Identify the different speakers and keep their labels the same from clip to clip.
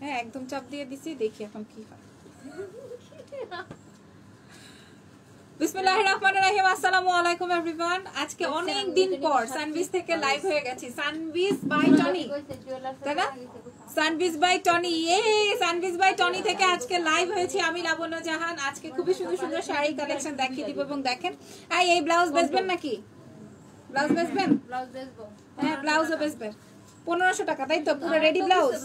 Speaker 1: হ্যাঁ একদম চাপ দিয়ে দিছি, দেখি এখন কি হয়। বিসমিল্লাহির রহমানির রহিম। আসসালামু আলাইকুম এভরিওয়ান। আজকে অনেক দিন পর সানবিজ থেকে লাইভ হয়ে গেছি। সানবিজ বাই টনি, তাই না? সানবিজ বাই টনি, সানবিজ বাই টনি থেকে আজকে লাইভ হয়েছে আমি লাবণ্য জাহান। আজকে খুবই সুন্দর সুন্দর শাড়ি কালেকশন দেখিয়ে দিব এবং দেখেন এই ব্লাউজ বেচবেন নাকি? ব্লাউজ বেচবেন?
Speaker 2: ব্লাউজ বেচবো।
Speaker 1: হ্যাঁ ব্লাউজও বেচবেন। 1500 টাকা, তাই তো? পুরো ready blouse.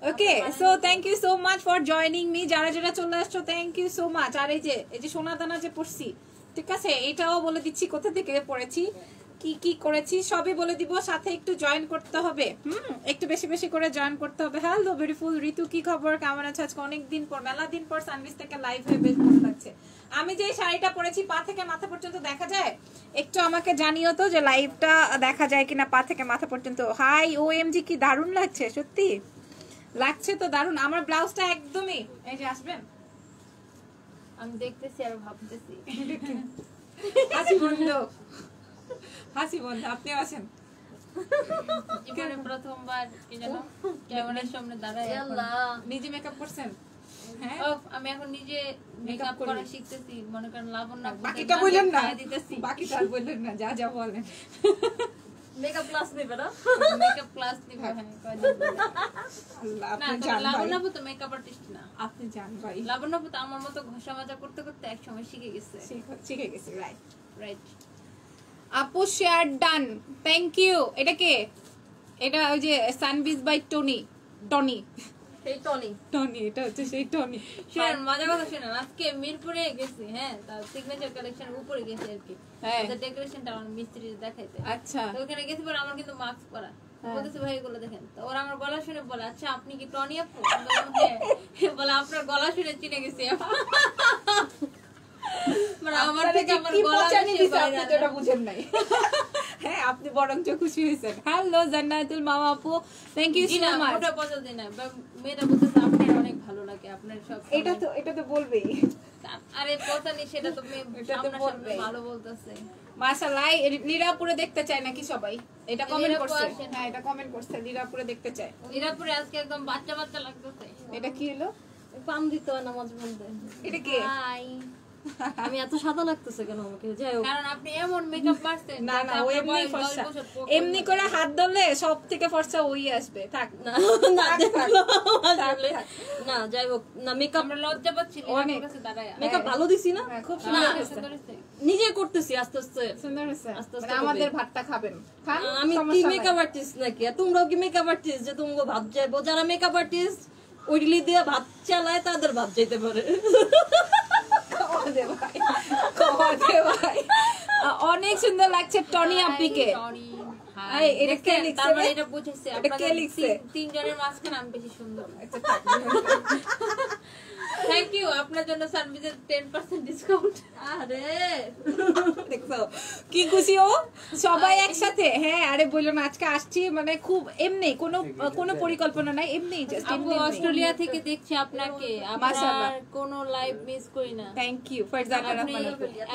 Speaker 1: Okay, so thank you so much for joining me. যারা যারা চলে আসছো থ্যাংক ইউ সো মাচ। আর এই যে সোনা দানা যে পড়ছি, ঠিক আছে, এটাও বলে দিচ্ছি কোথা থেকে পড়েছি, কি কি করেছি সবই বলে দিব। সাথে একটু জয়েন করতে হবে, একটু বেশি বেশি করে জয়েন করতে হবে। হ্যালো বিউটিফুল ঋতু, কি খবর, কেমন আছো? আজকে অনেক দিন পর, মেলা দিন পর সানবিজ থেকে লাইভ হয়ে বেশ ভালো লাগছে। আমি যে শাড়িটা পরেছি পা থেকে মাথা পর্যন্ত দেখা যায়, একটু আমাকে জানিও তো যে লাইভটা দেখা যায় কিনা পা থেকে মাথা পর্যন্ত। হাই ওএমজি, কি দারুণ লাগছে, সত্যি লাগছে তো দারুণ। আমার ব্লাউজটা একদমই, এই যে আসবেন,
Speaker 2: আমি দেখতেছি আর ভাবতেছি।
Speaker 1: হাসি বন্ধ, হাসি বন্ধ। আপনি আছেন
Speaker 2: জীবনে প্রথমবার কি জানো ক্যামেরার সামনে দাঁড়ায়
Speaker 1: নিজে মেকআপ করছেন? হ্যাঁ
Speaker 2: আমি এখন নিজে মেকআপ করা শিখতেছি। মনে করেন লাবণ্য
Speaker 1: বাকিটা বললেন না, বাকিটা আর বললেন না, যা যা বলেন।
Speaker 2: মেকআপ ক্লাস নেবে না? মেকআপ ক্লাস নিব। হ্যাঁ
Speaker 1: আপনি জান ভাই,
Speaker 2: লাবণ্য তো মেকআপ আর্টিস্ট না।
Speaker 1: আপনি জান ভাই,
Speaker 2: লাবণ্য তো আমার মতো ঘষা মাজা করতে করতে এক সময় শিখে গেছে।
Speaker 1: শিখে গেছে, রাইট
Speaker 2: রাইট।
Speaker 1: আপু শেয়ার ডান, থ্যাংক ইউ। এটা কে? এটা ওই যে সানবিজ বাই টনি, টনি,
Speaker 2: সেই টনি,
Speaker 1: টনি, এটা হচ্ছে সেই টনি।
Speaker 2: শুনেন মজা কথা শুনেন, আজকে মিরপুরে গেছি, হ্যাঁ তার সিগনেচার কালেকশনের উপরে গেছি আর কি।
Speaker 1: হ্যাঁ
Speaker 2: ডেকোরেশনটা আমার মিস্ত্রি দেখাইতে।
Speaker 1: আচ্ছা,
Speaker 2: তো ওখানে গেছি পরে আমার কিন্তু মাস্ক পরা। বলতেছে ভাই এগুলো দেখেন। তো ওরা আমার গলা শুনে বলে আচ্ছা আপনি কি টনি আপু? বলে আপনার গলা শুনে চিনে গেছি। মানে আমার থেকে আমার গলা
Speaker 1: যেটা বুঝেন নাই। হ্যাঁ আপনি বরঞ্চ খুশি হয়েছেন। হ্যালো জান্নাতুল মামা আপু, থ্যাংক ইউ সো মাচ।
Speaker 2: ওটা পছন্দ না, মেয়েটা বলতেছে আপনার অনেক ভালো লাগে, আপনার সব।
Speaker 1: এটা তো বলবেই।
Speaker 2: আরে পতা নেই, সেটা তো সামনে ভালো বলতেছে।
Speaker 1: মাশাআল্লাহ। লিরাপুরে দেখতে চায় নাকি সবাই? এটা কমেন্ট করছে। হ্যাঁ এটা কমেন্ট করছে, লিরাপুরে দেখতে চায়।
Speaker 2: লিরাপুরে আজকে একদম বাচ্চা বাচ্চা লাগতেছে।
Speaker 1: এটা কি হলো?
Speaker 2: পাম দিতে হয় না মাঝে মধ্যে।
Speaker 1: এটা কি?
Speaker 2: হাই, আমি এত সাদা লাগতেছে কেন আমাকে? যাই হোক, কারণ আপনি এমন মেকআপ করছেন।
Speaker 1: না না, ও এমনি ফর্সা, এমনি করে হাত ধরলে সব থেকে ফর্সা ওই আসবে। থাক না
Speaker 2: না, যাই হোক না, মেকআপ আমরা লজ্জা পাচ্ছি।
Speaker 1: অনেক
Speaker 2: মেকআপ ভালো দিছি না?
Speaker 1: খুব সুন্দর হয়েছে,
Speaker 2: নিজে করতেছি আস্তে আস্তে।
Speaker 1: সুন্দর হয়েছে। মানে আমাদের ভাতটা খাবেন, খান।
Speaker 2: আমি কি মেকআপ আর্টিস্ট নাকি? তোমরাও কি মেকআপ আর্টিস্ট যে তোমরা ভাত যাইবো? যারা মেকআপ আর্টিস্ট ওইগুলি দিয়ে ভাত চালায় তাদের ভাত যাইতে পারে।
Speaker 1: অনেক সুন্দর লাগছে টনি আপিকে।
Speaker 2: তিনজনের মাঝখানে আমি বেশি সুন্দর। থ্যাংক ইউ, আপনার জন্য সার্ভিসের 10% ডিসকাউন্ট। আরে
Speaker 1: দেখছো কি খুশি ও, সবাই একসাথে। হ্যাঁ আরে বললো না, আজকে আসছি মানে খুব এমনি, কোনো পরিকল্পনা নাই, এমনি জাস্ট।
Speaker 2: আমি অস্ট্রেলিয়া থেকে দেখছি আপনাকে, আপনার কোনো লাইভ মিস করি না।
Speaker 1: Thank you Farzana Rahman.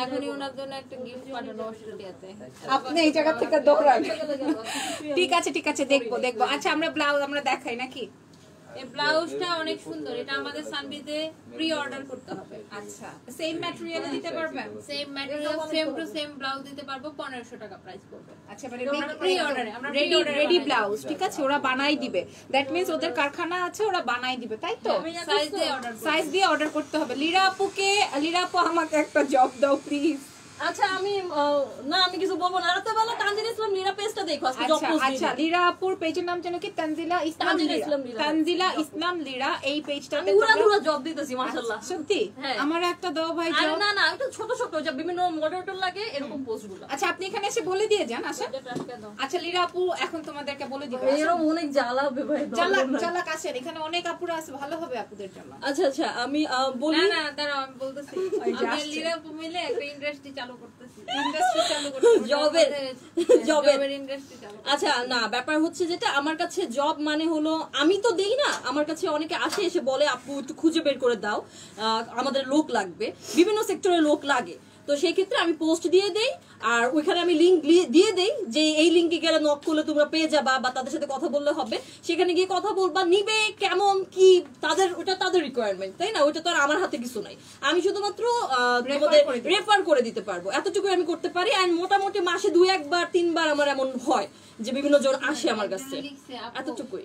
Speaker 2: এখনই ওনার জন্য একটা গিফট পাঠানো অস্ট্রেলিয়াতে।
Speaker 1: আপনি এই জায়গা থেকে দৌড়ান। ঠিক আছে ঠিক আছে, দেখবো দেখবো। আচ্ছা আমরা ব্লাউজ আমরা দেখাই নাকি?
Speaker 2: এই ব্লাউজটা অনেক সুন্দর, এটা আমাদের সানবিজে প্রি অর্ডার করতে হবে।
Speaker 1: আচ্ছা সেম ম্যাটেরিয়ালে দিতে পারবেন?
Speaker 2: Same material, same to same blouse দিতে পারবো। 1500 টাকা প্রাইস পড়বে।
Speaker 1: আচ্ছা মানে
Speaker 2: প্রি অর্ডারে আমরা
Speaker 1: রেডি ব্লাউজ, ঠিক আছে, ওরা বানাই দিবে। দ্যাট মিন্স ওদের কারখানা আছে, ওরা বানাই দিবে, তাই তো? সাইজ দিয়ে অর্ডার করতে হবে। লিরা আপু আমাকে একটা জব দাও প্লিজ।
Speaker 2: আচ্ছা আমি না, আমি কিছু বলবো না। রাতে বেলা তানজিলা ইসলাম লিরা পেজটা দেখো, আজকে জব পোস্ট।
Speaker 1: আচ্ছা লিরা আপুর পেজের নাম জানো কি? তানজিলা ইসলাম লিরা। এই পেজটাতে
Speaker 2: পুরো জব দিতেছি মাশাআল্লাহ।
Speaker 1: সত্যি আমার একটা দাও ভাই জব।
Speaker 2: না না, এটা ছোট ছোট যে বিভিন্ন মডারেটর লাগে এরকম পোস্টগুলো।
Speaker 1: আচ্ছা আপনি এখানে এসে বলে দিয়ে যান। আচ্ছা লিরা আপু এখন তোমাদেরকে বলে দিবে।
Speaker 2: এরকম অনেক জ্বালা হবে ভাই,
Speaker 1: জ্বালা কাছের এখানে অনেক আপুরা আছে, ভালো হবে আপুদের জন্য।
Speaker 2: আচ্ছা আচ্ছা আমি বলি না, দাঁড়াও আমি বলতেছি। আমি লিরা আপু মিলে একটা ইন্ডাস্ট্রি চালু করতেছি। আচ্ছা না, ব্যাপার হচ্ছে যেটা আমার কাছে জব মানে হলো, আমি তো দেই না, আমার কাছে অনেকে আসে এসে বলে আপু একটু খুঁজে বের করে দাও, আমাদের লোক লাগবে, বিভিন্ন সেক্টরে লোক লাগে।
Speaker 3: তো সেই ক্ষেত্রে আমি পোস্ট দিয়ে দেই, আর ওইখানে আমি লিঙ্ক দিয়ে দেই যে এই লিঙ্কে গেলে নক করলে তোমরা পেয়ে যাবা বা তাদের সাথে কথা বললে হবে, সেখানে গিয়ে কথা বলবা, নিবে কেমন কি তাদের, ওটা তাদের রিকোয়ারমেন্ট, তাই না? ওইটা তো আর আমার হাতে কিছু নাই, আমি শুধুমাত্র তোমাদের রেফার করে দিতে পারবো, এতটুকু আমি করতে পারি। আর মোটামুটি মাসে 2-1 বার 3 বার আমার এমন হয় যে বিভিন্ন জন আসে আমার কাছে, এতটুকুই।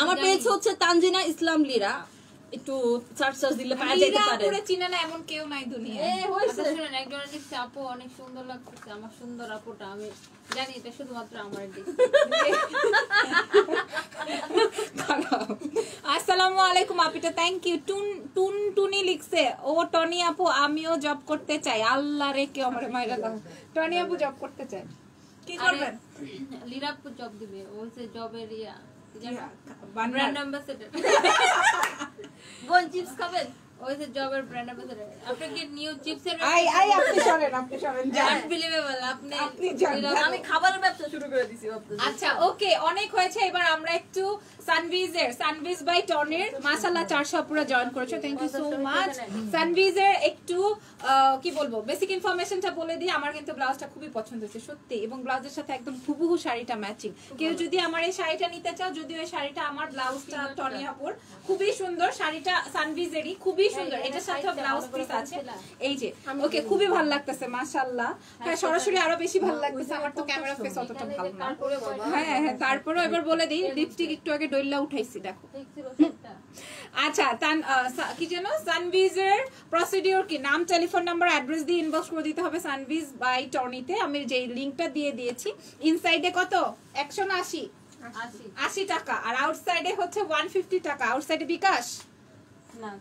Speaker 3: আমার পেজ হচ্ছে তানজিনা ইসলাম লিরা, একটু সার্চ দিলে পাওয়া যেতে পারে।
Speaker 1: পুরো চিনা না এমন কেউ নাই দুনিয়ায়।
Speaker 2: আচ্ছা শুনেন, একজন লিখছে আপু অনেক সুন্দর লাগছে, আমার সুন্দর আপুটা, আমি জানি এটা শুধুমাত্র আমার দিক।
Speaker 1: আসসালামু আলাইকুম আপিটা, থ্যাংক ইউ। টুনি লিখছে, ও টনি আপু আমিও জব করতে চাই। আল্লাহ রে কেউ আমার মাইরা দাও। টনি আপু জব করতে চাই, কি করবেন?
Speaker 2: লিরা আপু জব দিবে, ও হচ্ছে জবের
Speaker 1: ব্র্যান্ড
Speaker 2: অ্যাম্বাসেডর। বোন চিপস খাবেন? ওই যে জবের ব্র্যান্ড অ্যাম্বাসেডর। আপনি কি নিউ চিপসের
Speaker 1: আপনি সরেন
Speaker 2: আনবিলিভেবল, আপনি
Speaker 3: আমি খাবারের ব্যবসা শুরু করে দিছি।
Speaker 1: আচ্ছা ওকে, অনেক হয়েছে, এবার আমরা একটু সানভিজ বাই টনির মাশাআল্লাহ 400 পুরো জয়েন করেছো, থ্যাংক ইউ সো মাচ। সানভিজের একটু কি বলবো বেসিক ইনফরমেশনটা বলে দিই। আমার কিন্তু ব্লাউজটা খুবই পছন্দ হয়েছে সত্যি, এবং ব্লাউজের সাথে একদম হুবহু শাড়িটা ম্যাচিং। কেউ যদি আমার এই শাড়িটা নিতে চাও, যদিও এই শাড়িটা আমার, ব্লাউজটা টনি আপুর, খুবই সুন্দর শাড়িটা, সানভিজেরই খুবই সুন্দর, এটার সাথে ব্লাউজ পিস আছে এই যে। ওকে, খুবই ভালো লাগতেছে মাশাআল্লাহ। হ্যাঁ সরাসরি আরো বেশি ভালো লাগতেছে, আমার তো ক্যামেরা ফেস অতটা ভালো না। হ্যাঁ হ্যাঁ, তারপরে এবার বলে দিই, লিপস্টিক একটু আগে ডইলা উঠাইছি দেখো। আচ্ছা কি যেন সানভিজের প্রসিডিওর কি, নাম, টেলিফোন নাম্বার, অ্যাড্রেস দিয়ে ইনবক্স করে দিতে হবে সানভিজ বাই টনিতে। আমি যে লিংকটা দিয়ে দিয়েছি, ইনসাইডে কত 180 টাকা, আর আউটসাইডে হচ্ছে 150 টাকা। আউটসাইডে বিকাশ না,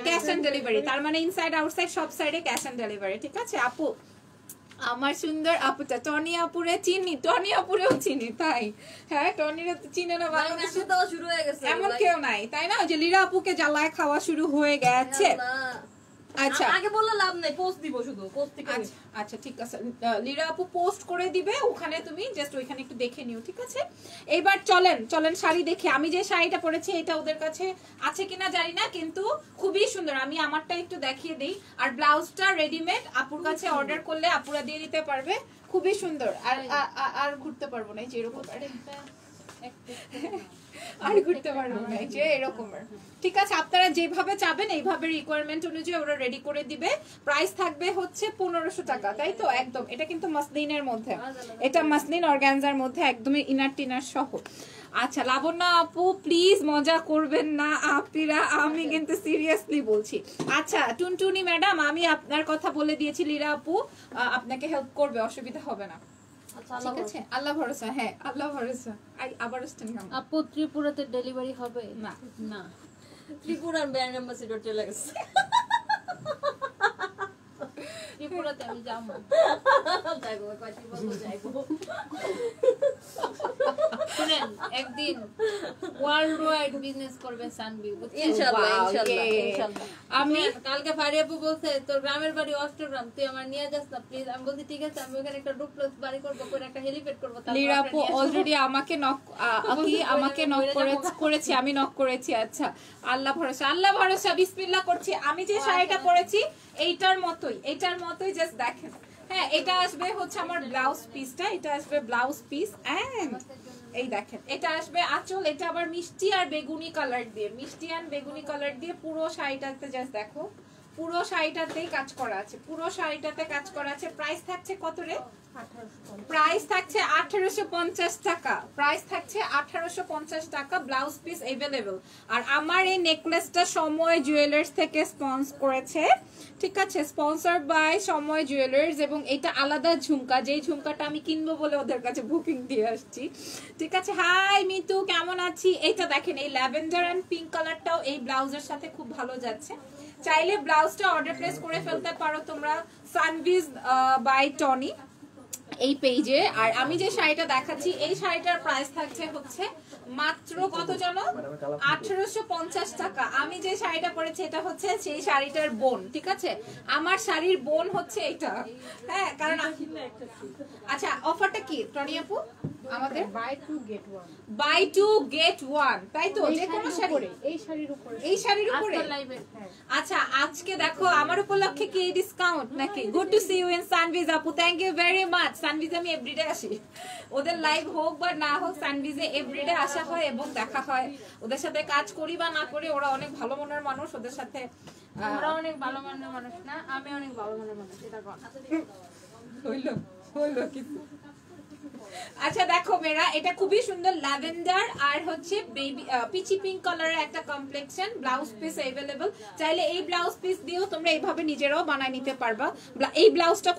Speaker 1: ক্যাশ অন ডেলিভারি, তার মানে ইনসাইড আউটসাইড সব সাইডে ক্যাশ অন ডেলিভারি, ঠিক আছে আপু? আমার সুন্দর আপুটা টনি আপুরে চিনি, টনি আপুরেও চিনি, তাই? হ্যাঁ টনিরে চিনে না বাংলাদেশে
Speaker 3: তো শুরু হয়ে গেছে,
Speaker 1: এমন কেউ নাই, তাই না? যে লিরা আপুকে জ্বালায় খাওয়া শুরু হয়ে গেছে। আচ্ছা
Speaker 3: আগে বললে লাভ নাই, পোস্ট দিব শুধু, পোস্ট থেকে।
Speaker 1: আচ্ছা ঠিক আছে, লিরা আপু পোস্ট করে দিবে, ওখানে তুমি জাস্ট ওইখানে একটু দেখে নিও, ঠিক আছে? এইবার চলেন শাড়ি দেখে। আমি যে শাড়িটা পরেছি এটা ওদের কাছে আছে কিনা জানি না, কিন্তু খুবই সুন্দর। আমি আমারটা একটু দেখিয়ে দেই। আর ব্লাউজটা রেডিমেড, আপুর কাছে অর্ডার করলে আপুরা দিয়ে দিতে পারবে, খুবই সুন্দর। আর ঘুরতে পারবো না, এই যে এরকম আর ঘুরতে পারবো না, যে এরকম। ঠিক আছে, আপনারা যেভাবে চাবেন এইভাবে রিকোয়ারমেন্ট অনুযায়ী ওরা রেডি করে দিবে। প্রাইস থাকবে হচ্ছে 1500 টাকা, তাই তো? একদম, এটা কিন্তু মাসলিনের মধ্যে, এটা মাসলিন অর্গানজার মধ্যে, একদমই ইনার টিনার সহ। আচ্ছা লাবণ্য আপু প্লিজ মজা করবেন না আপিরা, আমি কিন্তু সিরিয়াসলি বলছি। আচ্ছা টুনটুনি ম্যাডাম, আমি আপনার কথা বলে দিয়েছি, লিরা আপু আপনাকে হেল্প করবে, অসুবিধা হবে না, ঠিক আছে? আল্লাহ ভরসা, হ্যাঁ আল্লাহ ভরসা। আবার
Speaker 2: আপু ত্রিপুরাতে ডেলিভারি হবে?
Speaker 1: না
Speaker 2: না,
Speaker 3: ত্রিপুরার ব্র্যান্ড অ্যাম্বাসেডর চলে গেছে।
Speaker 2: ত্রিপুরাতে আমি যাবো, শুনেন একদিন ওয়ার্ল্ড ওয়াইড বিজনেস করবে সানভি,
Speaker 3: ইনশাআল্লাহ ইনশাআল্লাহ।
Speaker 2: আমি কালকে ফারি আপু বলছে তোর গ্রামের বাড়ি অষ্টগ্রাম, তুই আমার নিয়ে যাস না প্লিজ। আমি বলছি ঠিক আছে, আমি ওখানে একটা ডুপ্লেক্স বাড়ি করবো, করে একটা হেলিপ্যাড করবো।
Speaker 1: লিরা আপু অলরেডি আমাকে নক করেছি, আমি নক করেছি। আচ্ছা আল্লাহ ভরসা বিসমিল্লাহ করছি। আমি যে শাড়িটা পরেছি এইটার মতোই জাস্ট দেখেন। হ্যাঁ এটা আসবে হচ্ছে আমার ব্লাউজ পিসটা, এটা আসবে ব্লাউজ পিস, এন্ড এই দেখেন এটা আসবে আঁচল। এটা আবার মিষ্টি আর বেগুনি কালার দিয়ে, মিষ্টি আর বেগুনি কালার দিয়ে পুরো শাড়িটাতে জাস্ট দেখো, পুরো শাড়িটাতেই কাজ করা আছে, পুরো শাড়িটাতে কাজ করা আছে। প্রাইস থাকছে কত রে? প্রাইস থাকছে 1850 টাকা, প্রাইস থাকছে 1850 টাকা। Blouse piece available. আর আমার এই নেকলেসটা সময় জুয়েলার্স থেকে স্পন্সর করেছে, ঠিক আছে? স্পন্সরড বাই সময় জুয়েলার্স, এবং এটা আলাদা ঝুমকা, যেই ঝুমকাটা আমি কিনবো বলে ওদের কাছে বুকিং দিয়ে আসছি, ঠিক আছে? হাই মিতু, কেমন আছি? এইটা দেখেন, এই ল্যাভেন্ডার এন্ড পিঙ্ক কালারটাও এই ব্লাউজের সাথে খুব ভালো যাচ্ছে। চাইলে ব্লাউজটা অর্ডার প্লেস করে ফেলতে পারো তোমরা সানভিজ বাই টনি এই পেজে। আর আমি যে শাড়িটা দেখাচ্ছি এই শাড়িটার প্রাইস থাকছে হচ্ছে মাত্র কত জানো? 1850 টাকা। আমি যে শাড়িটা পরেছি এটা হচ্ছে সেই শাড়িটার বোন, ঠিক আছে? আমার শাড়ির বোন হচ্ছে এটা, হ্যাঁ কারণ আচ্ছা অফারটা কি টনি আপু? আমাদের
Speaker 4: বাই 2 গেট 1
Speaker 1: বাই 2 গেট 1 তাই তো যে কোনো শাড়ি
Speaker 4: এই শাড়ির উপরে
Speaker 2: আজকের লাইভে
Speaker 1: আচ্ছা আজকে দেখো আমার উপলক্ষে কি ডিসকাউন্ট নাকি good to see you in Sanviz আপু thank you very much Sanviz আমি এভরিডে আসি ওদের লাইভ হোক বা না হোক সানভিজে এভরিডে আসা হয় এবং দেখা হয় ওদের সাথে কাজ করি বা না করি ওরা অনেক ভালো মনের মানুষ ওদের সাথে
Speaker 2: আমরা অনেক ভালো মনের মানুষ না আমি অনেক ভালো মনের মানুষ এটা কোন
Speaker 1: হইলো কিছু আচ্ছা দেখো মেরা এটা খুবই সুন্দর ল্যাভেন্ডার আর হচ্ছে বেবি পিচি পিঙ্ক কালারের একটা কমপ্লেক্সন ব্লাউজ পিস अवेलेबल চাইলে এই ব্লাউজ পিস দিয়েও তোমরা এইভাবে নিজেরাও বানায় নিতে পারবা এই ব্লাউজটা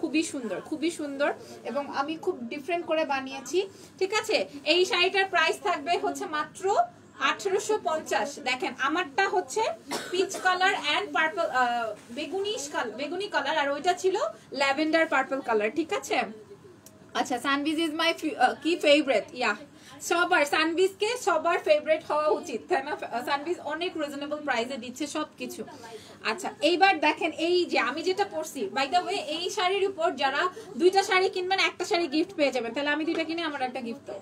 Speaker 1: খুবই সুন্দর এবং আমি খুব ডিফারেন্ট করে বানিয়েছি ঠিক আছে এই শাড়িটার প্রাইস থাকবে হচ্ছে মাত্র 1850 দেখেন আমারটা হচ্ছে পিচ কালার এন্ড পার্পল বেগুনি কালার আর ওইটা ছিল ল্যাভেন্ডার পার্পল কালার ঠিক আছে আচ্ছা সানভিজ ইজ মাই কি ফেভারিট ইয়া সবার সানভিজ কে সবার ফেভারিট হওয়া উচিত তাই না সানভিজ অনেক রিজনেবল প্রাইসে দিচ্ছে সবকিছু আচ্ছা এইবার দেখেন এই যে আমি যেটা পরছি বাই দ্য ওয়ে এই শাড়ির উপর যারা দুইটা শাড়ি কিনবেন একটা শাড়ি গিফট পেয়ে যাবেন তাহলে আমি দুইটা কিনে আমার একটা গিফট দাও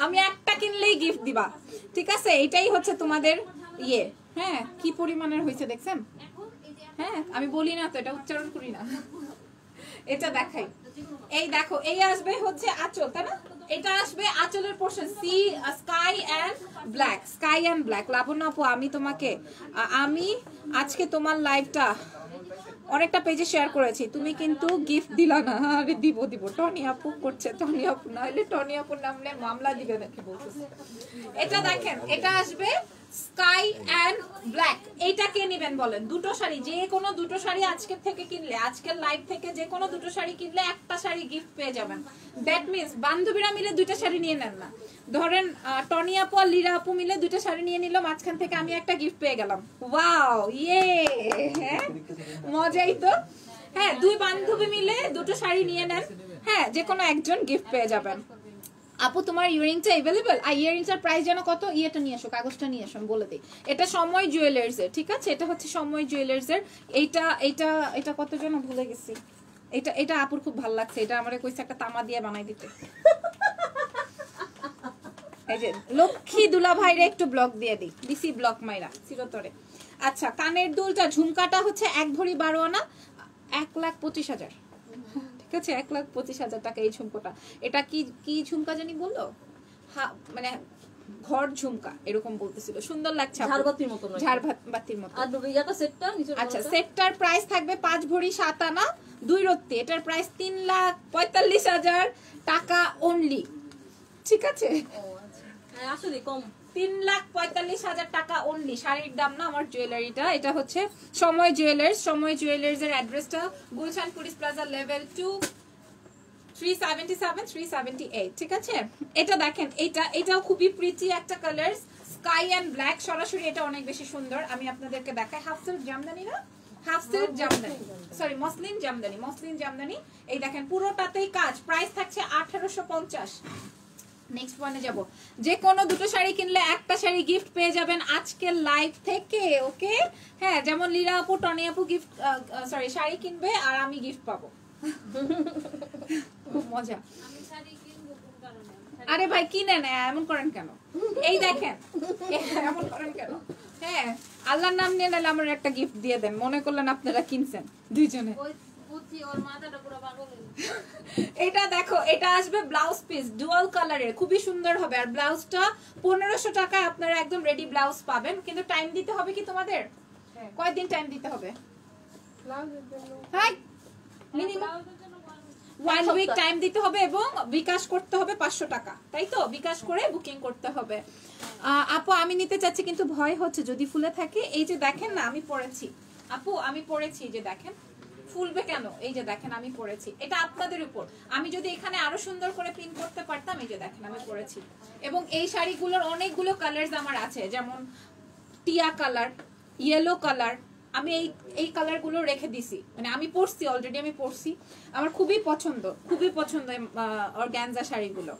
Speaker 1: আমি একটা কিনলেই গিফট দিবা ঠিক আছে এটাই হচ্ছে তোমাদের ইয়ে হ্যাঁ কি পরিমাণের হয়েছে দেখছেন হ্যাঁ আমি বলি না তো এটা উচ্চারণ করি না এটা দেখাই এই দেখো এই আসবে হচ্ছে আঁচল তাই না এটা আসবে আঁচলের পোরশন সি স্কাই এন্ড ব্ল্যাক লাবণ্য আপু আমি তোমাকে আমি আজকে তোমার লাইভটা অনেকটা পেজে শেয়ার করেছি তুমি কিন্তু গিফট দিলা না আরে দিব টনি আপু করছে টনি আপু না হলে টনি আপুর নামে মামলা দিবে নাকি বলতেছে এটা দেখেন এটা আসবে স্কাই এন্ড ব্ল্যাক এইটা কে নেবেন বলেন দুটো শাড়ি যে কোনো দুটো শাড়ি আজকের থেকে কিনলে আজকের লাইভ থেকে যে কোনো দুটো শাড়ি কিনলে একটা শাড়ি গিফট পেয়ে যাবেন দ্যাট মিন্স বান্ধবীরা মিলে দুইটা শাড়ি নিয়ে নেন না ধরেন টনি আপু আর লীরা আপু মিলে দুটো শাড়ি নিয়ে নিল মাঝখান থেকে আমি একটা গিফট পেয়ে গেলাম ওয়াও ইয়ে হ্যাঁ মজাই তো হ্যাঁ দুই বান্ধবী মিলে দুটো শাড়ি নিয়ে নেন হ্যাঁ যে কোনো একজন গিফট পেয়ে যাবেন আপু তোমার ইয়ারিংটা अवेलेबल আর ইয়ারিংটার প্রাইস জানো কত ইয়েটা নিয়ে আসো কাগজটা নিয়ে আসো বলে দেই এটা সময় জুয়েলার্স এর ঠিক আছে এটা হচ্ছে সময় জুয়েলার্স এর এটা কত জন ভুলে গেছি এটা আপুর খুব ভালো লাগছে এটা আমারে কইছে একটা তামা দিয়ে বানাই দিতে এই যে লক্ষ্মী দুলা ভাইরে একটু ব্লক দিয়ে দিই ডিসি ব্লক মাইরা চিরতরে আচ্ছা কানের দুলটা ঝুমকাটা হচ্ছে 1 ভরি 12 আনা 1,25,000 ঠিক আছে 1,25,000 টাকা এই ঝুমকোটা এটা কি ঝুমকা জানি বললো মানে ঘর ঝুমকা এরকম বলতেছিল সুন্দর লাগছে
Speaker 3: ঝাড়বাতির মতো
Speaker 1: ঝাড়বাতির মতো
Speaker 3: আর ইয়াটা সেটটা নিচে
Speaker 1: আচ্ছা সেটটার প্রাইস থাকবে 5 ভরি 7 আনা 2 রত্তি এটার প্রাইস 3,45,000 টাকা অনলি ঠিক আছে
Speaker 3: ও আচ্ছা হ্যাঁ আসলে কম
Speaker 1: 3,45,000 টাকা অনলি শাড়ির দাম না আমার জুয়েলারিটা এটা হচ্ছে সময় জুয়েলার্স এর অ্যাড্রেসটা গুলশান পুলিশ প্লাজা লেভেল 2 377 378 ঠিক আছে এটা দেখেন এটাও খুবই প্রিটি একটা কালার স্কাই এন্ড ব্ল্যাক সরাসরি এটা অনেক বেশি সুন্দর আমি আপনাদেরকে দেখাই হাফ সিল্ক জামদানি না half silk Jamdani sorry muslin Jamdani এই দেখেন পুরোটাতেই কাজ প্রাইস থাকছে 1850 নেক্সট ওয়ানে যাব যে কোনো দুটো শাড়ি কিনলে একটা শাড়ি গিফট পেয়ে যাবেন আজকের লাইভ থেকে ওকে হ্যাঁ যেমন লীরা আপু টনি আপু গিফট সরি শাড়ি কিনবে আর আমি গিফট পাবো খুব মজা
Speaker 2: আমি শাড়ি কিনবো কোন কারণে
Speaker 1: আরে ভাই কিনে না এমন করেন কেন এই দেখেন এমন করেন কেন হ্যাঁ আল্লাহর নাম নিয়ে নালে আমার একটা গিফট দিয়ে দেন মনে করলেন আপনারা কিনছেন দুইজনে
Speaker 2: ওই বুঝছি ওর মাথাটা পুরো পাগল হয়ে
Speaker 1: এটা দেখো এটা আসবে ব্লাউজ পিস ডুয়াল কালারের খুবই সুন্দর হবে আর ব্লাউজটা 1500 টাকায় আপনারা একদম রেডি ব্লাউজ পাবেন কিন্তু টাইম দিতে হবে কি তোমাদের কয়দিন টাইম দিতে হবে
Speaker 4: ব্লাউজের জন্য
Speaker 1: হাই মিনিমাম 1 উইক টাইম দিতে হবে এবং বিকাশ করতে হবে 500 টাকা তাই তো বিকাশ করে বুকিং করতে হবে আপু আমি নিতে চাচ্ছি কিন্তু ভয় হচ্ছে যদি ফুলে থাকে এই যে দেখেন না আমি পরেছি আপু আমি পরেছি যে দেখেন ফুলবে কেন এই যে দেখেন আমি পরেছি এটা আপনাদের উপর আমি যদি এখানে আরো সুন্দর করে প্রিন্ট করতে পারতাম এই যে দেখেন আমি পরেছি এবং এই শাড়িগুলোর অনেকগুলো কালারস আমার আছে যেমন টিয়া কালার ইয়েলো কালার আমি এই কালারগুলো রেখে দিছি মানে আমি পরছি অলরেডি আমি পরছি আমার খুবই পছন্দ অর্গানজা শাড়িগুলো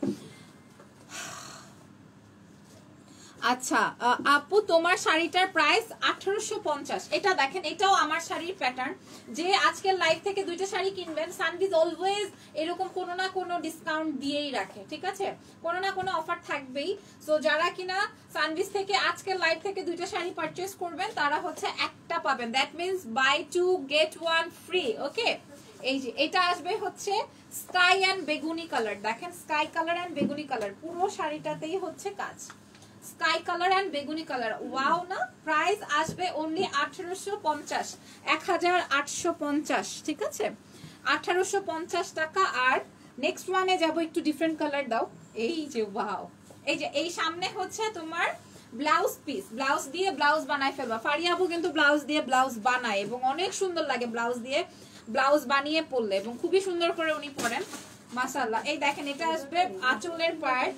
Speaker 1: আচ্ছা আপু তোমার শাড়িটার প্রাইস 1850। এটা দেখেন, এটাও আমার শাড়ির প্যাটার্ন। যে আজকের লাইভ থেকে দুইটা শাড়ি কিনবেন, সানভিজ অলওয়েজ এরকম কোনো না কোনো ডিসকাউন্ট দিয়েই রাখে, ঠিক আছে, কোনো না কোনো অফার থাকবেই। সো যারা কিনা সানভিজ থেকে আজকের লাইভ থেকে দুইটা শাড়ি পারচেজ করবেন তারা হচ্ছে একটা পাবেন, that means buy 2 get 1 free. Okay, এই যে এটা আসবে হচ্ছে স্কাই অ্যান্ড বেগুনি কালার। দেখেন স্কাই কালার অ্যান্ড বেগুনি কালার, পুরো শাড়িটাতেই হচ্ছে কাজ স্কাই কালার অ্যান্ড বেগুনি কালার। ওয়াও না, প্রাইস আসবে অনলি 1850, 1850, ঠিক আছে, 1850 টাকা। আর নেক্সট ওয়ানে যাবো, একটু ডিফারেন্ট কালার দাও। এই যে ওয়াও, এই যে এই সামনে হচ্ছে তোমার ব্লাউজ পিস, ব্লাউজ দিয়ে ব্লাউজ বানায় ফেলবা। ফারিয়া আপু কিন্তু ব্লাউজ দিয়ে ব্লাউজ বানায় এবং অনেক সুন্দর লাগে ব্লাউজ দিয়ে ব্লাউজ বানিয়ে পরলে, এবং খুবই সুন্দর করে উনি পরেন মাশাআল্লাহ। এই দেখেন এটা আসবে আঁচলের পার্ট,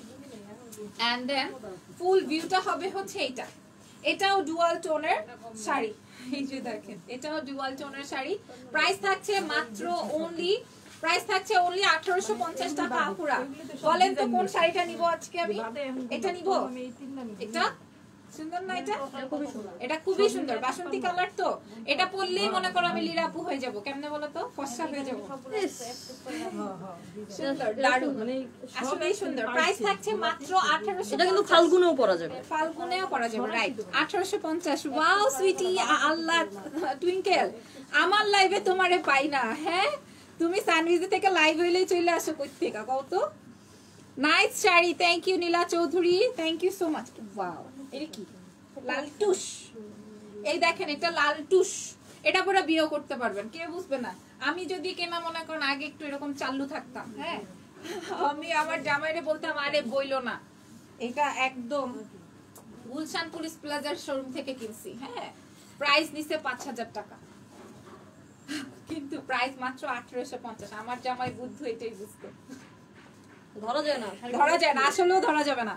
Speaker 1: এন্ড দেন ফুল ভিউটা হবে হচ্ছে এইটা। এটাও ডুয়াল টোনের শাড়ি, এই যে দেখেন এটাও ডুয়াল টোনের শাড়ি। প্রাইস থাকছে মাত্র অনলি 1850 টাকা। আপুরা বলেন তো কোন শাড়িটা নিব আজকে আমি? এটা নিব, এটা সুন্দর না? এটা খুবই সুন্দর বাসন্তী কালার। তো এটা পরলেই মনে করো আমি লীরা আপু হয়ে যাব। কেমনে বলো তো? ফর্সা হয়ে যাব। সুন্দর, দারুণ, মানে আসলেই সুন্দর। প্রাইস থাকছে মাত্র 1850।
Speaker 3: এটা কিন্তু ফাল্গুনেও পরা যাবে,
Speaker 1: ফাল্গুনেও পরা যাবে, রাইট, 1850। ওয়াও সুইটি, আল্লাহ টুইঙ্কেল, আমার লাইভে তোমারে পাই না। হ্যাঁ, তুমি সানভিজ থেকে লাইভ হইলেই চলে আসো কই থেকে কও তো। Nice sari, thank you Nila Chowdhury, thank you so much. Wow, এটা কি? লাল টুস। এই দেখেন এটা লাল টুস, এটা পুরো বিয়ে করতে পারবেন, কেউ বুঝবে না। আমি যদি কেনা মনে করেন আগে একটু এরকম চালু থাকতাম, হ্যাঁ, আমি আমার জামাইরে বলতাম আরে বইলো না, এটা একদম গুলশান পুলিশ প্লাজার শোরুম থেকে কিনছি। হ্যাঁ, প্রাইস নিছে 5000 টাকা, কিন্তু প্রাইস মাত্র 1850। আমার জামাই বুদ্ধ, এটাই বুঝতো।
Speaker 3: ধরা যায় না,
Speaker 1: ধরা যায় না, আসলেও ধরা যাবে না।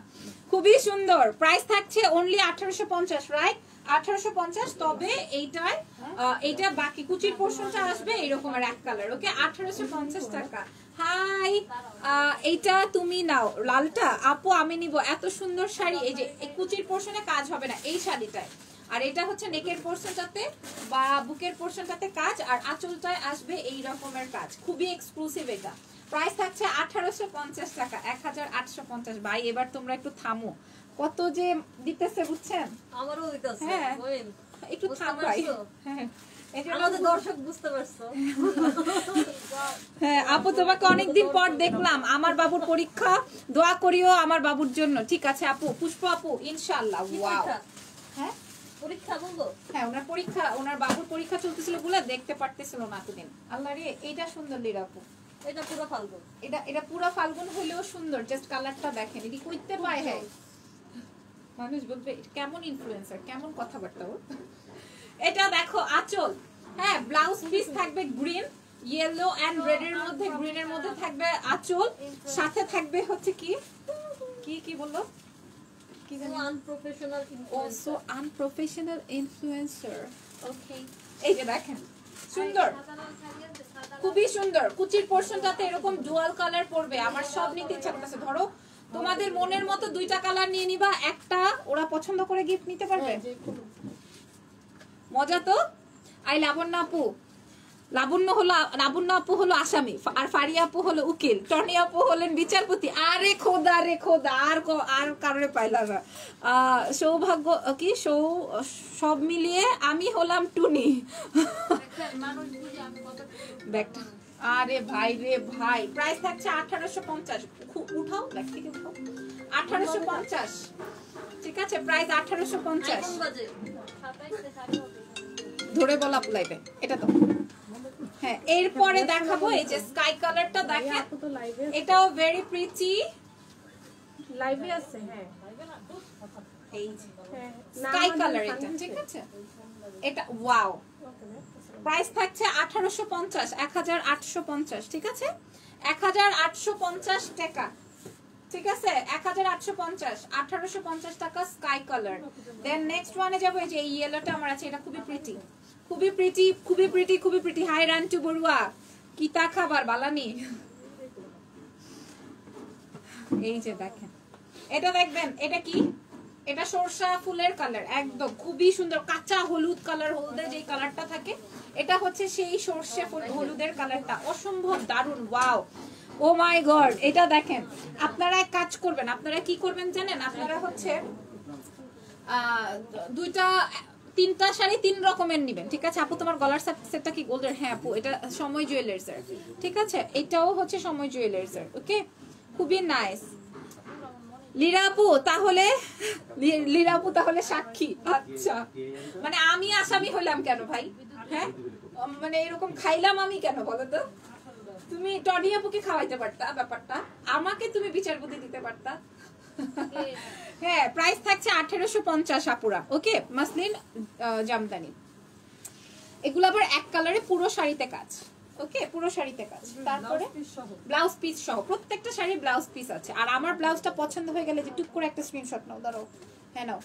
Speaker 1: খুবই সুন্দর। প্রাইস থাকছে অনলি 1850, রাইট, 1850। তবে এইটা বাকি কুচির পোরশনটা আসবে এরকমের এক কালার। ওকে, 1850 টাকা। হাই, এইটা তুমি নাও লালটা। আপু আমি নিব। এত সুন্দর শাড়ি। এই যে এই কুচির পোরশনে কাজ হবে না এই শাড়িটায়, আর এটা হচ্ছে নেকের পোরশনটাতে বা বুকের পোরশনটাতে কাজ, আর আঁচলটায় আসবে এই রকমের কাজ। খুবই এক্সক্লুসিভ এটা। প্রাইস থাকছে 1850 টাকা, 1850। ভাই এবার তোমরা একটু থামো, কত যে দিতেছে বুঝছেন?
Speaker 3: আমারও দিতেছে।
Speaker 1: হ্যাঁ, একটু থাম ভাই। হ্যাঁ,
Speaker 3: আমাদের দর্শক বুঝতে পারছো।
Speaker 1: হ্যাঁ আপু, তোমাকে অনেকদিন পর দেখলাম। আমার বাবুর পরীক্ষা, দোয়া করিও আমার বাবুর জন্য। ঠিক আছে আপু, পুষ্প আপু, ইনশাআল্লাহ। ওয়াও, হ্যাঁ
Speaker 3: পরীক্ষা বলবো?
Speaker 1: হ্যাঁ, ওনার পরীক্ষা, ওনার বাবুর পরীক্ষা চলতেছিল বলে দেখতে পারতেছিল না এতদিন। আল্লাহ রে, এইটা সুন্দর লীরা আপু,
Speaker 3: এটা পুরো ফাল্গুন।
Speaker 1: এটা পুরো ফাল্গুন হলেও সুন্দর। জাস্ট কালারটা দেখেন, এটি কইতে পায়। হ্যাঁ, মানুষ বলবে কেমন ইনফ্লুয়েন্সার, কেমন কথাবার্তা ওর। এটা দেখো আঁচল। হ্যাঁ, ব্লাউজ পিস থাকবে গ্রিন, ইয়েলো এন্ড রেড এর মধ্যে, গ্রিনের মধ্যে থাকবে আঁচল, সাথে থাকবে হচ্ছে কি কি কি বললো, কি জানি,
Speaker 3: আনপ্রফেশনাল
Speaker 1: অলসো আনপ্রফেশনাল ইনফ্লুয়েন্সার। ওকে, এই যে দেখেন সুন্দর, খুবই সুন্দর। কুচির পোরশনটাতে এরকম ডুয়াল কালার পড়বে। আমার সব নিতে ইচ্ছা করতেছে। ধরো তোমাদের মনের মতো দুইটা কালার নিয়ে নিবা, একটা ওরা পছন্দ করে গিফট নিতে পারবে। মজা তো। আই লাবণ্য আপু, লাবণ্য আপু হলো আসামি, আর ফারিয়া আপু হলো উকিল, টনি আপু হলেন বিচারপতি। আরে খোদা রে খোদা, আর কারণে পাইলাম না। সৌভাগ্য কি সব মিলিয়ে আমি হলাম টুনি। ব্যাগটা, আরে ভাই রে ভাই, প্রাইস থাকছে 1850। উঠাও ব্যাগ থেকে, উঠাও। 1850, ঠিক আছে, প্রাইস 1850। ধরে বলা লাইভে এটা তো। হ্যাঁ, এরপরে দেখাবো এই যে স্কাই কালারটা দেখেন, এটাও ভেরি প্রিটি।
Speaker 4: লাইভে আছে। হ্যাঁ,
Speaker 1: এই যে স্কাই কালার, এটা ঠিক আছে। এটা ওয়াও, প্রাইস থাকছে 1850, 1850, ঠিক আছে, 1850 টাকা, ঠিক আছে, 1850, 1850 টাকা স্কাই কালার। দেন নেক্সট ওয়ানে যাবো। এই যে এই ইয়েলোটা আমার আছে, এটা খুবই প্রিটি, খুবই প্রিটি, খুবই প্রিটি, খুবই প্রিটি। হাই রান্টু বড়ুয়া, কি তা খাবার বালানি। এই যে দেখেন, এটা দেখবেন, এটা কি এটা সরষা ফুলের কালার, একদম খুবই সুন্দর কাঁচা হলুদ কালার, হলদে যে কালারটা থাকে এটা হচ্ছে সেই সরষে ফুল হলুদের কালারটা, অসম্ভব দারুণ। ওয়াও, ও মাই গড, এটা দেখেন। আপনারা এক কাজ করবেন, আপনারা কি করবেন জানেন, আপনারা হচ্ছে দুইটা তিনটা শাড়ি 3 রকমের নেবেন, ঠিক আছে? আপু তোমার গলার সেটটা কি গোল্ডের? হ্যাঁ আপু, এটা সময় জুয়েলার্স এর, ঠিক আছে? এটাও হচ্ছে সময় জুয়েলার্স এর। ওকে, খুবই নাইস। লীরা আপু তাহলে সাক্ষী। আচ্ছা, মানে আমি আসামি হলাম কেন ভাই? হ্যাঁ, মানে এরকম খাইলাম আমি কেন বলো তো? তুমি টনি আপুকে খাওয়াইতে পারতা, ব্যাপারটা আমাকে তুমি বিচার বুদ্ধি দিতে পারতা। হ্যাঁ, প্রাইস থাকছে 1850 আপুরা। ওকে, মাসলিন জামদানি, এগুলো আবার এক কালারে পুরো শাড়িতে কাজ। ওকে, পুরো শাড়িতে কাজ, তারপরে ব্লাউজ পিস সহ প্রত্যেকটা শাড়ি ব্লাউজ পিস আছে। আর আমার ব্লাউজটা পছন্দ হয়ে গেলে যে টুক করে একটা স্ক্রিনশট নাও, দাঁড়াও। হ্যাঁ নাও,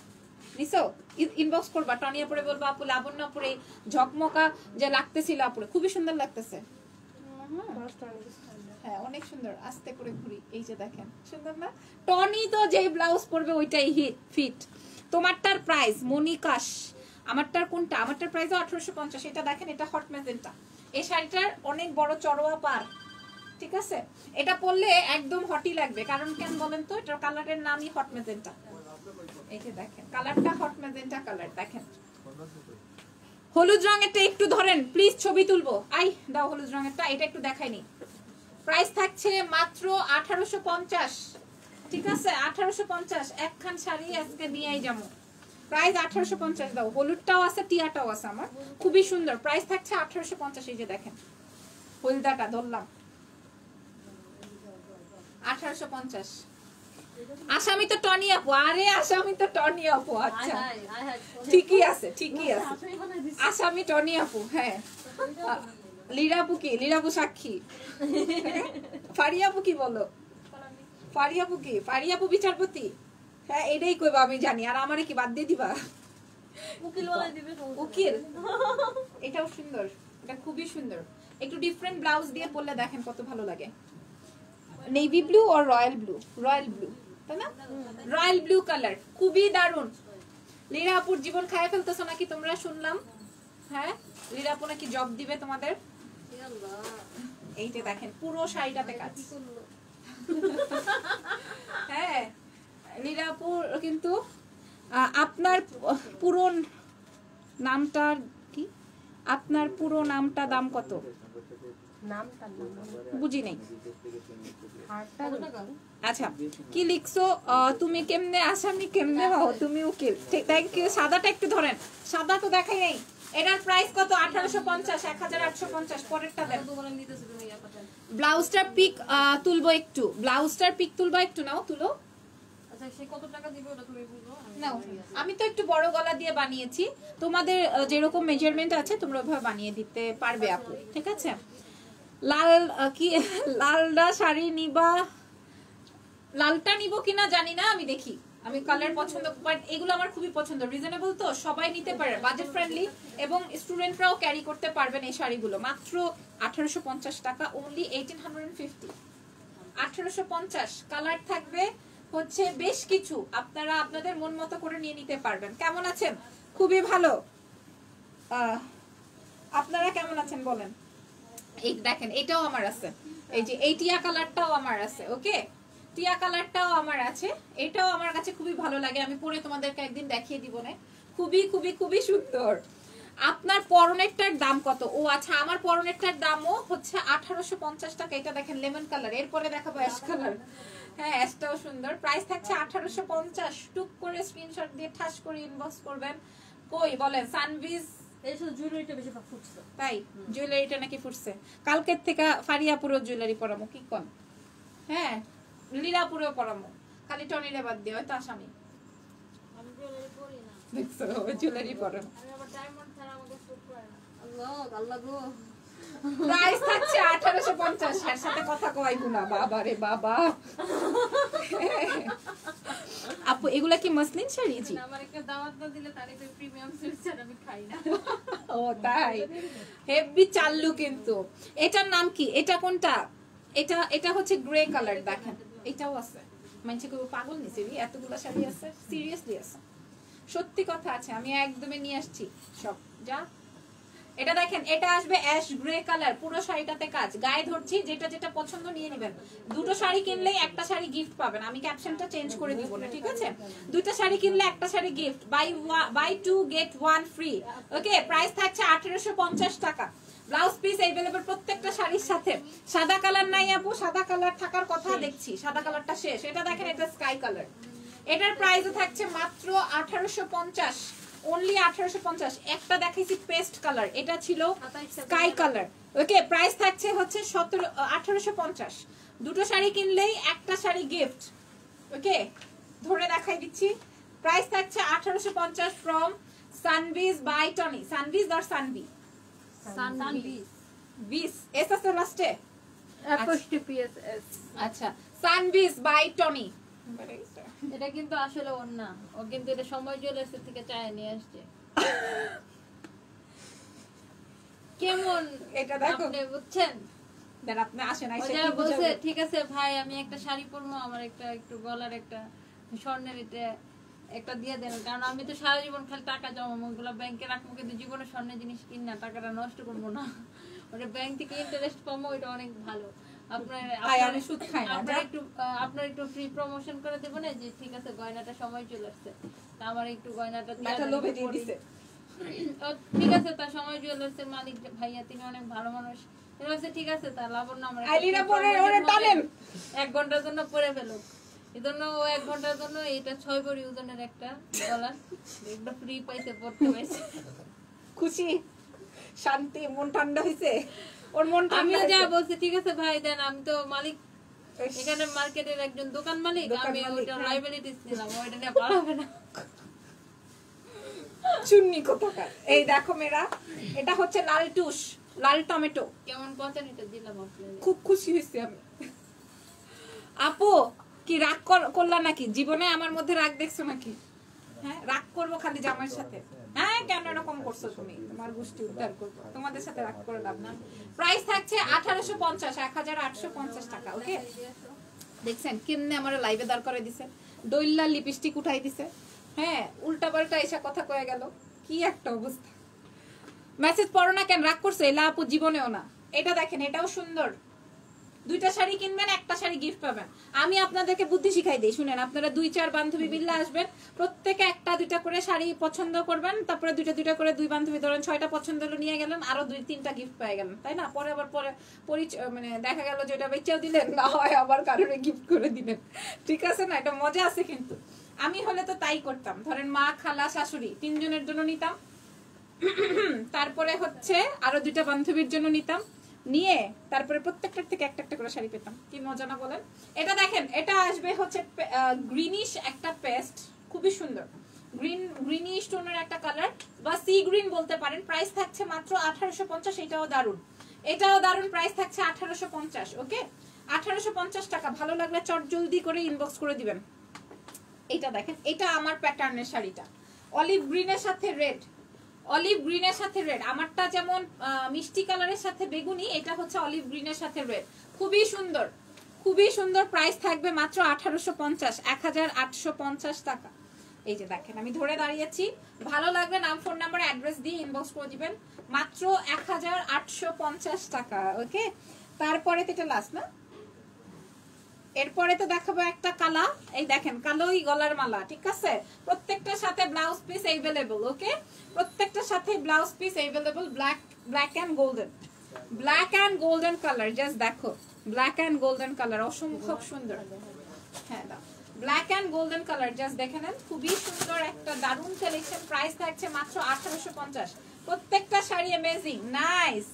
Speaker 1: নিসো, ইনবক্স করবা, টনিয়া পরে বলবা আপু লাবণ্য পরে ঝকমকা যে লাগতেছিল আপুরে, খুবই সুন্দর লাগতেছে। হ্যাঁ, অনেক সুন্দর। আস্তে করে ঘুরি, এই যে দেখেন, সুন্দর না? টনি তো যেই ব্লাউজ পরবে ওইটাই ফিট। তোমারটার প্রাইস মনিকাশ, আমারটার কোনটা? আমারটার প্রাইস 1850। এটা দেখেন, এটা হট ম্যাজেন্টা। এই শাড়িটার অনেক বড় চড়োয়া পার, ঠিক আছে? এটা পরলে একদম হটই লাগবে। কারণ কেন বলেন তো? এটার কালারের নামই হট ম্যাজেন্টা। এই যে দেখেন, কালারটা হট ম্যাজেন্টা কালার। দেখেন হলুদ রঙেরটা একটু ধরেন প্লিজ, ছবি তুলবো। আই দাও হলুদ রঙেরটা, এটা একটু দেখাইনি। প্রাইস থাকছে মাত্র 1850, ঠিক আছে? 1850 একখান শাড়ি আজকে নিয়েই যাবো। প্রাইস 1850 দাও। হলুদটাও আছে, টিয়াটাও আছে আমার, খুবই সুন্দর। প্রাইস থাকছে 1850। এই যে দেখেন হলদাটা ধরলাম, 1850। আসামি তো টনি আপু। আরে আসামি তো টনি আপু। আচ্ছা, ঠিকই আছে, ঠিকই আছে, আসামি টনি আপু। হ্যাঁ, লীরা আপু কি? লীরা আপু সাক্ষী। ফারিয়া আপু কি বলো? ফারিয়া আপু কি? ফারিয়া আপু বিচারপতি। হ্যাঁ, এটাই কইবা আমি জানি। আর আমারে কি বাদ দিয়ে দিবা? উকিল। এটাও সুন্দর, এটা খুবই সুন্দর। একটু ডিফারেন্ট ব্লাউজ দিয়ে পরলে দেখেন কত ভালো লাগে। নেভি ব্লু আর রয়্যাল ব্লু, রয়্যাল ব্লু, তাই না? রয়্যাল ব্লু কালার, খুবই দারুণ। লীরা আপুর জীবন খায় ফেলতেছো নাকি তোমরা শুনলাম? হ্যাঁ, লীরা আপু নাকি জব দিবে তোমাদের। এই যে দেখেন পুরো শাড়িটাতে কাজ। হ্যাঁ, লীরা আপু কিন্তু আপনার পুরো নামটা কি? আপনার পুরো নামটা দাম কত? বুঝি নাই। আচ্ছা, কি লিখছো? তুমি কেমনে আসামি, কেমনে হও তুমি উকিল। Thank you. সাদাটা একটু ধরেন, সাদা তো দেখাই নাই। এটার প্রাইস কত? 1850, 1850। পরেরটা দেন। ব্লাউজটার পিক তুলবো একটু, ব্লাউজটার পিক তুলবো একটু। নাও, তুলো। নাও, আমি তো একটু বড় গলা দিয়ে বানিয়েছি, তোমাদের যেরকম মেজারমেন্ট আছে তোমরা ওইভাবে বানিয়ে দিতে পারবে আপু, ঠিক আছে? লাল কি লালটা শাড়ি নিবা? লালটা নিব কিনা জানি না, আমি দেখি। আমি কালার পছন্দ, বাট এগুলো আমার খুবই পছন্দ। রিজনেবল তো, সবাই নিতে পারে, বাজেট ফ্রেন্ডলি, এবং স্টুডেন্টরাও ক্যারি করতে পারবেন এই শাড়িগুলো। মাত্র 1850 টাকা, অনলি 1850। 1850। কালার থাকবে হচ্ছে বেশ কিছু, আপনারা আপনাদের মন মতো করে নিয়ে নিতে পারবেন। কেমন আছেন? খুবই ভালো। আপনারা কেমন আছেন বলেন? এই দেখেন, এটাও আমার আছে। এই যে এই টিয়া কালারটাও আমার আছে। ওকে, টিয়া কালারটাও আমার আছে। এটাও আমার কাছে খুবই ভালো লাগে, আমি পরে তোমাদেরকে একদিন দেখিয়ে দিব না। খুবই খুবই খুবই সুন্দর। আপনার পরনেরটার দাম কত? ও আচ্ছা, আমার পরনেরটার দামও হচ্ছে 1850 টাকা। এটা দেখেন লেমন কালার, এরপরে দেখাবো অ্যাশ কালার। হ্যাঁ, অ্যাশটাও সুন্দর। প্রাইস থাকছে 1850। টুক করে স্ক্রিনশট দিয়ে ঠাস করে ইনবক্স করবেন। কই বলেন সানভিজ?
Speaker 3: জুয়েলারিটা বেশি ফুটছে।
Speaker 1: তাই জুয়েলারিটা নাকি ফুটছে? কালকের থেকে ফারিয়াপুরও জুয়েলারি পরামো, কি কন? হ্যাঁ, লীলাপুরেও পরামো, খালি টনিরে বাদ দিয়ে। হয়তো আসামি দেখছো জুয়েলারি পরামো। প্রাইস থাকছে 1850। এর সাথে কথা কইবো না, বাবা রে বাবা। আপু এগুলা কি মসলিন শাড়ি? জি,
Speaker 2: আমার একটা দাওয়াত না দিলে তারে তো প্রিমিয়াম সিল্ক ছাড়া আমি খাই না।
Speaker 1: ও তাই, হেভি চাল্লু কিন্তু। এটার নাম কি? এটা কোনটা? এটা হচ্ছে গ্রে কালার, দেখেন এটাও আছে। মানছে কেউ পাগল নিছে এতগুলো শাড়ি আছে, সিরিয়াসলি আছে, সত্যি কথা আছে, আমি একদমই নিয়ে আসছি সব। যা এটা দেখেন, এটা আসবে অ্যাশ গ্রে কালার, পুরো শাড়িটাতে কাজ, গায়ে ধরছি, যেটা যেটা পছন্দ নিয়ে নেবেন। দুটো শাড়ি কিনলেই একটা শাড়ি গিফট পাবেন, আমি ক্যাপশনটা চেঞ্জ করে দিব না, ঠিক আছে? দুটো শাড়ি কিনলে একটা sari gift, buy 2 get 1 free. Okay, price থাকছে 1850 টাকা। ব্লাউজ পিস अवेलेबल প্রত্যেকটা শাড়ির সাথে। সাদা কালার নাই আপু, সাদা কালার থাকার কথা দেখছি, সাদা কালারটা শেষ। এটা দেখেন, এটা স্কাই কালার, এটার প্রাইসও থাকছে মাত্র 1850, অনলি 1850। একটা দেখাইছি পেস্ট কালার, এটা ছিল স্কাই কালার। ওকে, প্রাইস থাকছে হচ্ছে 1850। দুটো শাড়ি কিনলেই একটা শাড়ি গিফট। ওকে, ধরে দেখাই দিচ্ছি, প্রাইস থাকছে 1850 ফ্রম সানবিজ বাই টনি। সানবিজ আর সানবি, বিস এস আছে লাস্টে, আচ্ছা, সানবিজ বাই টনি।
Speaker 2: এটা কিন্তু আসলে ওর না, ও কিন্তু এটা সময় জুয়েলার্সের থেকে চায় নিয়ে আসছে। কেমন
Speaker 1: এটা দেখো,
Speaker 2: আপনি বুঝছেন?
Speaker 1: দেন আপনি আসেন,
Speaker 2: ও
Speaker 1: আইসা
Speaker 2: যা
Speaker 1: কি
Speaker 2: বলছে,
Speaker 1: বুঝাবেন?
Speaker 2: ঠিক আছে ভাই আমি একটা শাড়ি পরবো, আমার একটা একটু গলার একটা স্বর্ণের এটা একটা দিয়ে দেন, কারণ আমি তো সারা জীবন খালি টাকা জমাবো, ওগুলো ব্যাংকে রাখবো, কিন্তু জীবনে স্বর্ণের জিনিস কিন না, টাকাটা নষ্ট করবো না, ওটা ব্যাংক থেকে ইন্টারেস্ট পাবো, ওইটা অনেক ভালো।
Speaker 1: আমি সুদ খাই না,
Speaker 2: আপনার একটু ফ্রি প্রমোশন করে দেবো না, যে ঠিক আছে গয়নাটা সময় চলে আসছে, তা আমার একটু গয়নাটা দিয়ে
Speaker 1: এটা
Speaker 2: দেন,
Speaker 1: লোভে দিয়ে দিছে।
Speaker 2: ও ঠিক আছে, তার সময় জুয়েলার্সের মালিক ভাইয়া তিনি অনেক ভালো মানুষ, ঠিক আছে, ঠিক আছে, তা লাবণ্য আমার
Speaker 1: আইলিরা পরে ওরে টানেন
Speaker 2: 1 ঘন্টার জন্য পরে ফেলো, এজন্য ও 1 ঘন্টার জন্য এটা 6 ভরি ওজনের একটা গলার একটা ফ্রি পাইছে, পড়তে পাইছে,
Speaker 1: খুশি, শান্তি, মন ঠান্ডা হইছে, ওর মন ঠান্ডা।
Speaker 2: আমিও যা বলছি, ঠিক আছে ভাই দেন, আমি তো মালিক এখানে মার্কেটের একজন দোকান মালিক, আমি ওইটা লাইবিলিটিস নিলাম, ওইটা নিয়ে পালাবে না।
Speaker 1: চুন্নি কোথাকার। এই দেখো মেরা, এটা হচ্ছে লাল টুস, লাল টমেটো।
Speaker 2: কেমন পচন এটা দিলাম আপনাদের,
Speaker 1: খুব খুশি হয়েছি আমি। আপু কি রাগ করলা নাকি? জীবনে আমার মধ্যে রাগ দেখছো নাকি? হ্যাঁ, রাগ করবো খালি জামাইয়ের সাথে? হ্যাঁ, কেন এরকম করছো তুমি? তোমার গোষ্ঠী উদ্ধার করবো, তোমাদের সাথে রাগ করে লাভ না। প্রাইস থাকছে 1850, 1850 টাকা। ওকে, দেখছেন কেমনে আমার লাইভে দাঁড় করে দিছে, দইল্লা লিপস্টিক উঠাই দিছে, হ্যাঁ, উল্টা পাল্টা এসে কথা কয়ে গেল, কি একটা অবস্থা। মেসেজ পড়ো না কেন? রাগ করছে? এলা আপু জীবনেও না। এটা দেখেন, এটাও সুন্দর, দুইটা শাড়ি কিনবেন, একটা শাড়ি গিফট পাবেন। আমি আপনাদেরকে বুদ্ধি শিখাই দিই, শুনেন, আপনারা 2-4 বান্ধবী মিলে আসবেন, প্রত্যেকে একটা দুইটা করে শাড়ি পছন্দ করবেন, তারপরে দুইটা দুইটা করে 2 বান্ধবী, ধরেন 6টা পছন্দ হলো, নিয়ে গেলেন, আরো 2-3টা গিফট পেয়ে গেলেন, তাই না? পরে আবার পরে মানে দেখা গেল যে এটা বেচাও দিলেন, না হয় আবার কারোর গিফট করে দিলেন, ঠিক আছে না? এটা মজা আছে কিন্তু। আমি হলে তো তাই করতাম, ধরেন মা, খালা, শাশুড়ি 3 জনের জন্য নিতাম, তারপরে হচ্ছে আরো 2টা বান্ধবীর জন্য নিতাম, নিয়ে তারপরে প্রত্যেকটার থেকে একটা একটা করে শাড়ি পেতাম। কি মজা না বলেন? এটা দেখেন, এটা আসবে হচ্ছে গ্রিনিশ একটা পেস্ট, খুবই সুন্দর, গ্রিনিশ টোনের একটা কালার, বা সি গ্রিন বলতে পারেন। প্রাইস থাকছে মাত্র 1850, এটাও দারুন, এটাও দারুন, প্রাইস থাকছে 1850। ওকে, 1850 টাকা। ভালো লাগলে চট জলদি করে ইনবক্স করে দিবেন। এটা দেখেন, এটা আমার প্যাটার্নের শাড়িটা, অলিভ গ্রিনের সাথে রেড, অলিভ গ্রিনের সাথে রেড। আমারটা যেমন মিষ্টি কালারের সাথে বেগুনি, এটা হচ্ছে অলিভ গ্রিনের সাথে রেড, খুবই সুন্দর, খুবই সুন্দর। প্রাইস থাকবে মাত্র 1850, 1850 টাকা। এই যে দেখেন, আমি ধরে দাঁড়িয়েছি, ভালো লাগবে নাম, ফোন নাম্বার, অ্যাড্রেস দিয়ে ইনবক্স করে দিবেন, মাত্র 1850 টাকা। ওকে, তারপরে তো এটা লাস্ট না, এরপরে তো দেখাবো একটা কালা, এই দেখেন কালোই গলার মালা, ঠিক আছে? প্রত্যেকটার সাথে ব্লাউজ পিস अवेलेबल। ওকে, প্রত্যেকটার সাথে blouse piece available. Black and golden, black and golden colour, just দেখো, ব্ল্যাক এন্ড গোল্ডেন কালার, অসম্ভব সুন্দর। হ্যাঁ, দাও, black and golden colour, just দেখে নেন, খুবই সুন্দর একটা দারুণ কালেকশন। প্রাইস থাকছে মাত্র 1850, প্রত্যেকটা শাড়ি অ্যামেজিং, নাইস।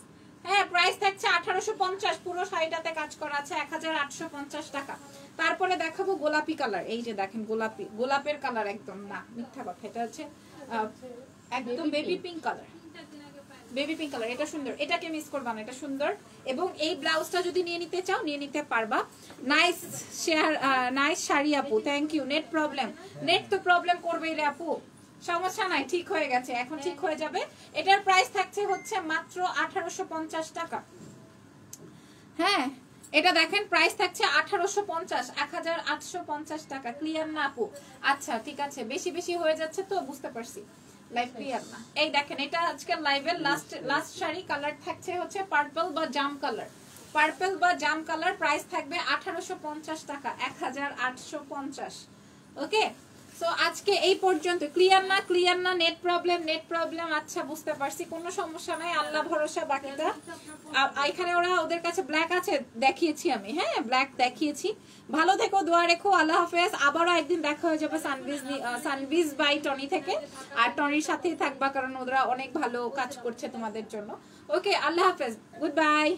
Speaker 1: হ্যাঁ, প্রাইস থাকছে 1850, পুরো শাড়িটাতে কাজ করা আছে, 1850 টাকা। তারপরে দেখাবো গোলাপি কালার, এই যে দেখেন গোলাপি, গোলাপের কালার একদম না, মিথ্যা কথা, এটা হচ্ছে একদম baby pink colour, baby pink colour, এটা সুন্দর, এটাকে মিস করবা না, এটা সুন্দর। এবং এই ব্লাউজটা যদি নিয়ে নিতে চাও নিয়ে নিতে পারবা। নাইস শেয়ার, নাইস শাড়ি আপু, thank you. Net problem, net তো প্রবলেম করবেই রে আপু, সমস্যা নাই, ঠিক হয়ে গেছে, এখন ঠিক হয়ে যাবে। এটার প্রাইস থাকছে হচ্ছে মাত্র 1850 টাকা। হ্যাঁ, এটা দেখেন প্রাইস থাকছে 1850, 1850 টাকা। ক্লিয়ার না আপু? আচ্ছা ঠিক আছে, বেশি বেশি হয়ে যাচ্ছে তো, বুঝতে পারছি, লাইভ ক্লিয়ার না। এই দেখেন এটা আজকের লাইভের লাস্ট শাড়ি, কালার থাকছে হচ্ছে পার্পল বা জাম কালার, পার্পল বা জাম কালার, প্রাইস থাকবে 1850 টাকা, 1850। ওকে, সো আজকে এই পর্যন্ত। ক্লিয়ার না? ক্লিয়ার না? নেট প্রবলেম, আচ্ছা বুঝতে পারছি, কোনো সমস্যা নাই, আল্লাহ ভরসা। বাকিটা এখানে ওদের কাছে ব্ল্যাক আছে, দেখিয়েছি আমি, হ্যাঁ ব্ল্যাক দেখিয়েছি। ভালো থেকো, দোয়া রেখো, আল্লাহ হাফেজ। আবারও একদিন দেখা হয়ে যাবে সানবিজ বাই টনি থেকে, আর টনির সাথেই থাকবা কারণ ওরা অনেক ভালো কাজ করছে তোমাদের জন্য। ওকে, আল্লাহ হাফেজ, গুড বাই।